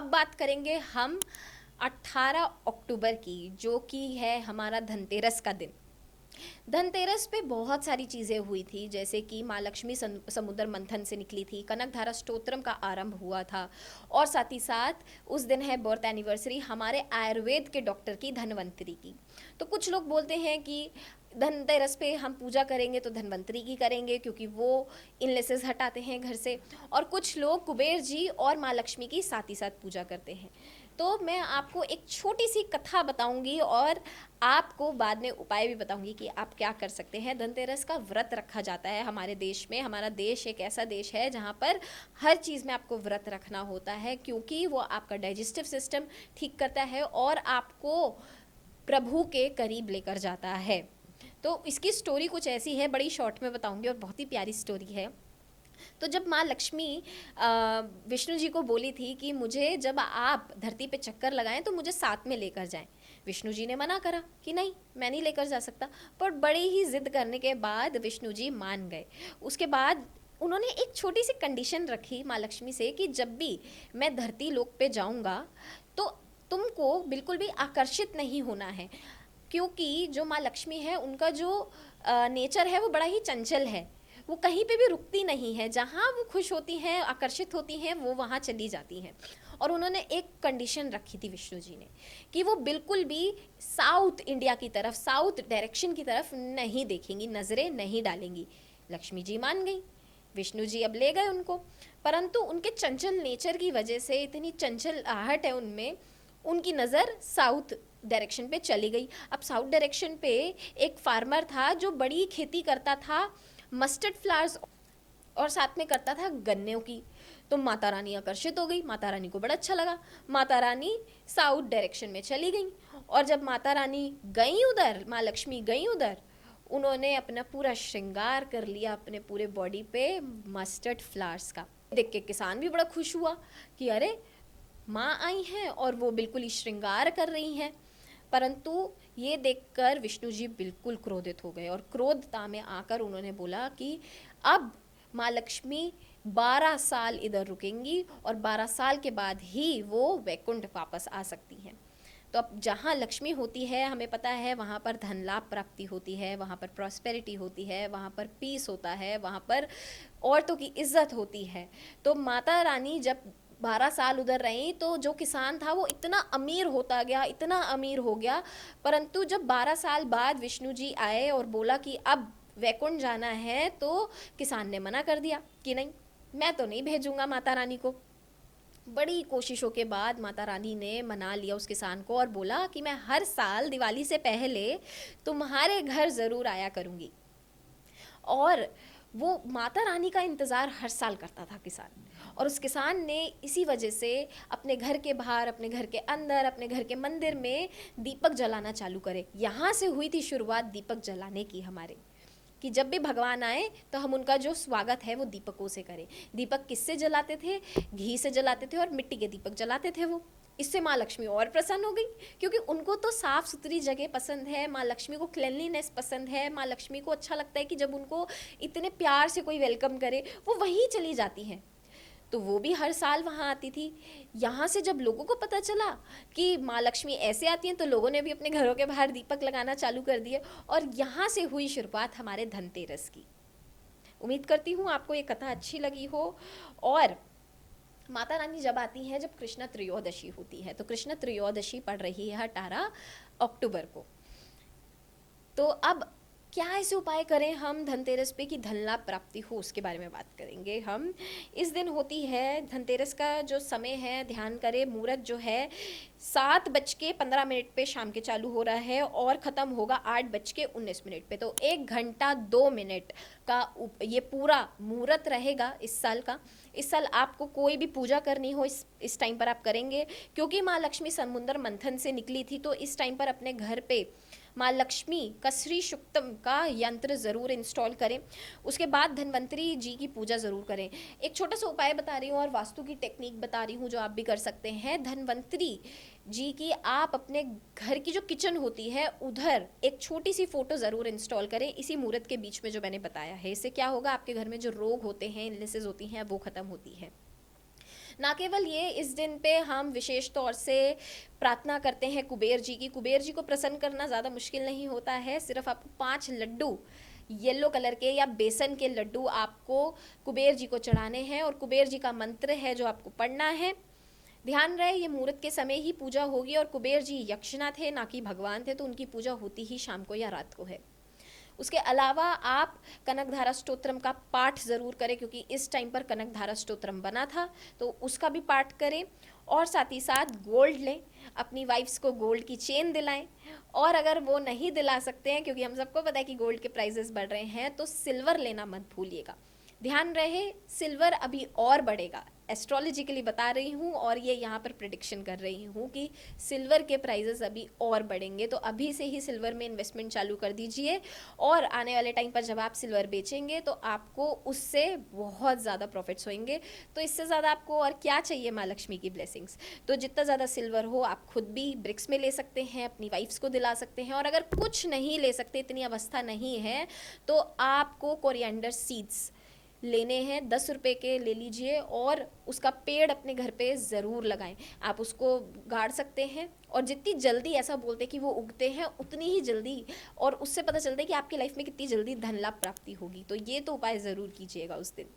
बात करेंगे हम 18 अक्टूबर की, जो कि है हमारा धनतेरस का दिन। धनतेरस पे बहुत सारी चीज़ें हुई थी, जैसे कि माँ लक्ष्मी समुद्र मंथन से निकली थी, कनकधारा स्तोत्रम का आरंभ हुआ था, और साथ ही साथ उस दिन है बर्थ एनिवर्सरी हमारे आयुर्वेद के डॉक्टर की, धन्वंतरी की। तो कुछ लोग बोलते हैं कि धनतेरस पे हम पूजा करेंगे तो धन्वंतरी की करेंगे, क्योंकि वो इलनेसेस हटाते हैं घर से, और कुछ लोग कुबेर जी और माँ लक्ष्मी की साथ ही साथ पूजा करते हैं। तो मैं आपको एक छोटी सी कथा बताऊंगी और आपको बाद में उपाय भी बताऊंगी कि आप क्या कर सकते हैं। धनतेरस का व्रत रखा जाता है हमारे देश में। हमारा देश एक ऐसा देश है जहाँ पर हर चीज़ में आपको व्रत रखना होता है, क्योंकि वो आपका डाइजेस्टिव सिस्टम ठीक करता है और आपको प्रभु के करीब लेकर जाता है। तो इसकी स्टोरी कुछ ऐसी है, बड़ी शॉर्ट में बताऊंगी, और बहुत ही प्यारी स्टोरी है। तो जब माँ लक्ष्मी विष्णु जी को बोली थी कि मुझे जब आप धरती पे चक्कर लगाएं तो मुझे साथ में लेकर जाएं, विष्णु जी ने मना करा कि नहीं, मैं नहीं लेकर जा सकता। पर बड़ी ही जिद करने के बाद विष्णु जी मान गए। उसके बाद उन्होंने एक छोटी सी कंडीशन रखी माँ लक्ष्मी से कि जब भी मैं धरती लोक पे जाऊंगा तो तुमको बिल्कुल भी आकर्षित नहीं होना है, क्योंकि जो माँ लक्ष्मी है उनका जो नेचर है वो बड़ा ही चंचल है। वो कहीं पे भी रुकती नहीं है, जहाँ वो खुश होती हैं, आकर्षित होती हैं, वो वहाँ चली जाती हैं। और उन्होंने एक कंडीशन रखी थी विष्णु जी ने कि वो बिल्कुल भी साउथ इंडिया की तरफ, साउथ डायरेक्शन की तरफ नहीं देखेंगी, नज़रें नहीं डालेंगी। लक्ष्मी जी मान गई, विष्णु जी अब ले गए उनको। परंतु उनके चंचल नेचर की वजह से, इतनी चंचल आहट है उनमें, उनकी नज़र साउथ डायरेक्शन पे चली गई। अब साउथ डायरेक्शन पे एक फार्मर था जो बड़ी खेती करता था मस्टर्ड फ्लावर्स, और साथ में करता था गन्नों की। तो माता रानी आकर्षित हो गई, माता रानी को बड़ा अच्छा लगा, माता रानी साउथ डायरेक्शन में चली गई। और जब माता रानी गई उधर, माँ लक्ष्मी गई उधर, उन्होंने अपना पूरा श्रृंगार कर लिया अपने पूरे बॉडी पे मस्टर्ड फ्लावर्स का। देख के किसान भी बड़ा खुश हुआ कि अरे, माँ आई हैं और वो बिल्कुल ही श्रृंगार कर रही हैं। परंतु ये देखकर विष्णु जी बिल्कुल क्रोधित हो गए, और क्रोधता में आकर उन्होंने बोला कि अब माँ लक्ष्मी 12 साल इधर रुकेंगी और 12 साल के बाद ही वो वैकुंठ वापस आ सकती हैं। तो अब जहाँ लक्ष्मी होती है, हमें पता है वहाँ पर धन लाभ प्राप्ति होती है, वहाँ पर प्रॉस्पेरिटी होती है, वहाँ पर पीस होता है, वहाँ पर औरतों की इज्जत होती है। तो माता रानी जब 12 साल उधर रही तो जो किसान था वो इतना अमीर होता गया, इतना अमीर हो गया। परंतु जब 12 साल बाद विष्णु जी आए और बोला कि अब वैकुंठ जाना है, तो किसान ने मना कर दिया कि नहीं, मैं तो नहीं भेजूंगा माता रानी को। बड़ी कोशिशों के बाद माता रानी ने मना लिया उस किसान को और बोला कि मैं हर साल दिवाली से पहले तुम्हारे घर ज़रूर आया करूँगी। और वो माता रानी का इंतज़ार हर साल करता था किसान। और उस किसान ने इसी वजह से अपने घर के बाहर, अपने घर के अंदर, अपने घर के मंदिर में दीपक जलाना चालू करे। यहाँ से हुई थी शुरुआत दीपक जलाने की हमारे, कि जब भी भगवान आए तो हम उनका जो स्वागत है वो दीपकों से करें। दीपक किससे जलाते थे? घी से जलाते थे और मिट्टी के दीपक जलाते थे वो। इससे माँ लक्ष्मी और प्रसन्न हो गई, क्योंकि उनको तो साफ़ सुथरी जगह पसंद है, माँ लक्ष्मी को क्लेanलीनेस पसंद है, माँ लक्ष्मी को अच्छा लगता है कि जब उनको इतने प्यार से कोई वेलकम करे वो वहीं चली जाती हैं। तो वो भी हर साल वहाँ आती थी। यहाँ से जब लोगों को पता चला कि माँ लक्ष्मी ऐसे आती हैं, तो लोगों ने भी अपने घरों के बाहर दीपक लगाना चालू कर दिए, और यहाँ से हुई शुरुआत हमारे धनतेरस की। उम्मीद करती हूँ आपको ये कथा अच्छी लगी हो। और माता रानी जब आती हैं, जब कृष्ण त्रयोदशी होती है, तो कृष्ण त्रयोदशी पड़ रही है 18 अक्टूबर को। तो अब क्या ऐसे उपाय करें हम धनतेरस पे कि धन लाभ प्राप्ति हो, उसके बारे में बात करेंगे हम। इस दिन होती है धनतेरस का जो समय है, ध्यान करें, मुहूर्त जो है 7:15 पे शाम के चालू हो रहा है और ख़त्म होगा 8:19 पे। तो 1 घंटा 2 मिनट का ये पूरा मुहूर्त रहेगा इस साल का। इस साल आपको कोई भी पूजा करनी हो, इस टाइम पर आप करेंगे, क्योंकि माँ लक्ष्मी समुद्र मंथन से निकली थी। तो इस टाइम पर अपने घर पे माँ लक्ष्मी का श्री शुक्तम का यंत्र ज़रूर इंस्टॉल करें। उसके बाद धन्वंतरी जी की पूजा ज़रूर करें। एक छोटा सा उपाय बता रही हूँ और वास्तु की टेक्निक बता रही हूँ जो आप भी कर सकते हैं। धन्वंतरी जी की आप अपने घर की जो किचन होती है उधर एक छोटी सी फ़ोटो ज़रूर इंस्टॉल करें, इसी मुहूर्त के बीच में जो मैंने बताया है। इससे क्या होगा, आपके घर में जो रोग होते हैं, इलनेसेस होती हैं, वो ख़त्म होती है। ना केवल ये, इस दिन पे हम विशेष तौर से प्रार्थना करते हैं कुबेर जी की। कुबेर जी को प्रसन्न करना ज़्यादा मुश्किल नहीं होता है, सिर्फ आपको 5 लड्डू येलो कलर के या बेसन के लड्डू आपको कुबेर जी को चढ़ाने हैं, और कुबेर जी का मंत्र है जो आपको पढ़ना है। ध्यान रहे ये मुहूर्त के समय ही पूजा होगी, और कुबेर जी यक्षना थे ना कि भगवान थे, तो उनकी पूजा होती ही शाम को या रात को है। उसके अलावा आप कनकधारा स्तोत्रम का पाठ ज़रूर करें, क्योंकि इस टाइम पर कनकधारा स्तोत्रम बना था, तो उसका भी पाठ करें। और साथ ही साथ गोल्ड लें, अपनी वाइफ्स को गोल्ड की चेन दिलाएं। और अगर वो नहीं दिला सकते हैं, क्योंकि हम सबको पता है कि गोल्ड के प्राइसेस बढ़ रहे हैं, तो सिल्वर लेना मत भूलिएगा। ध्यान रहे सिल्वर अभी और बढ़ेगा, एस्ट्रोलॉजिकली बता रही हूँ, और ये यहाँ पर प्रिडिक्शन कर रही हूँ कि सिल्वर के प्राइजेस अभी और बढ़ेंगे। तो अभी से ही सिल्वर में इन्वेस्टमेंट चालू कर दीजिए, और आने वाले टाइम पर जब आप सिल्वर बेचेंगे तो आपको उससे बहुत ज़्यादा प्रॉफिट्स होंगे। तो इससे ज़्यादा आपको और क्या चाहिए माँ लक्ष्मी की ब्लेसिंग्स। तो जितना ज़्यादा सिल्वर हो आप खुद भी ब्रिक्स में ले सकते हैं, अपनी वाइफ्स को दिला सकते हैं, और अगर कुछ नहीं ले सकते, इतनी अवस्था नहीं है, तो आपको कोरिएंडर सीड्स लेने हैं, 10 रुपए के ले लीजिए, और उसका पेड़ अपने घर पे ज़रूर लगाएं। आप उसको गाड़ सकते हैं, और जितनी जल्दी, ऐसा बोलते हैं कि वो उगते हैं उतनी ही जल्दी, और उससे पता चलता है कि आपकी लाइफ में कितनी जल्दी धन लाभ प्राप्ति होगी। तो ये तो उपाय ज़रूर कीजिएगा उस दिन।